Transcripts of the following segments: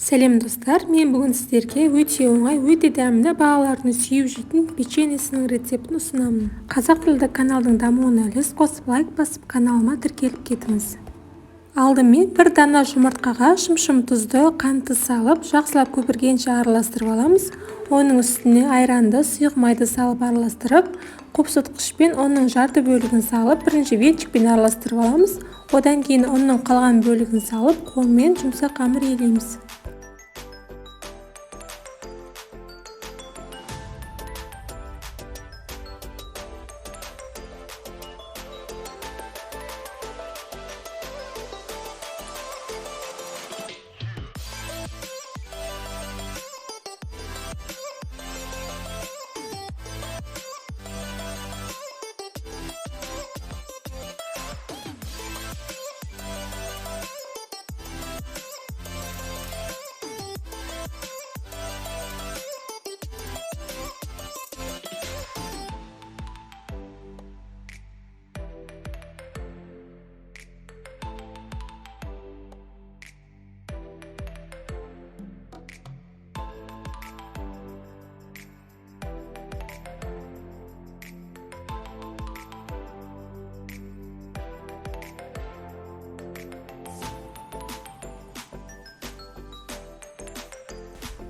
Сәлем достар, мен бүгін сіздерге өте оңай, өте дәмді балалардың сүйіп жейтін печеньесінің рецептін ұсынамын. Қазақ тілді каналдың дамуына үлес қосып, лайк басып, каналыма тіркеліп кетіңіз. Алдымен бір дана жұмыртқаға шым тұзды, қантты салып, жақсылап көпіргенше араластырып аламыз. Оның үстіне айранды, сұйық майды салып араластырып, қопсытқышпен оның жарты бөлігін салып, бірінші венчикпен араластырып аламыз. Одан кейін оның қалған бөлігін салып, қолмен жұмсақ қамыр илейміз.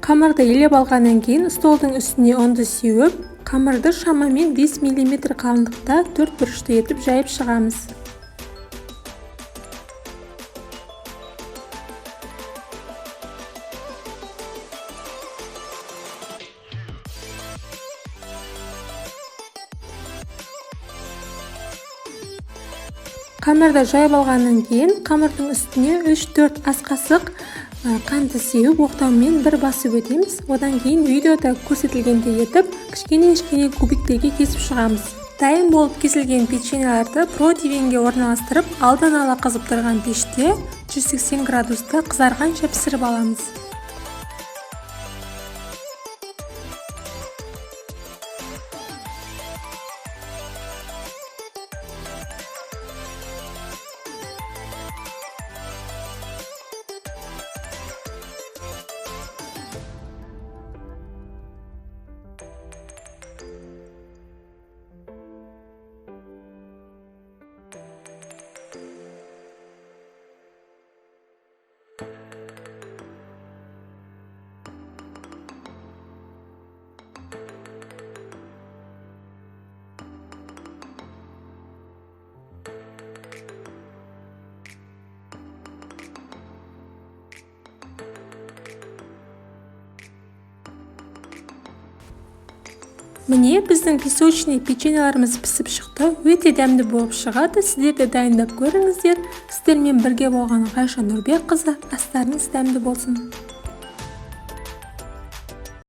Қамырды елеп алғаннан кейін столдың үстіне ұнды сеуіп, қамырды шамамен 5 мм қалыңдықта 4 бұрышты етіп жайып шығамыз. Қамырды жайып алғаннан кейін қамырдың үстіне 3-4 ас қасық қантты сеуіп оқтаумен бір басып өтеміз. Одан кейін видеода көрсетілгендей етіп, кішкене кубиктерге кесіп шығамыз. Дайын болып кесілген печеньелерді противеньге орналастырып, алдын ала қызып тұрған пеште 180 градуста қызарғанша пісіріп аламыз. Міне біздің песочный печеньелеріміз пісіп шықты, өте дәмді болып шығады. Сіздер де дайындап көріңіздер. Сіздермен бірге болған Ғайша Нұрбекқызы. Астарыңыз дәмді болсын.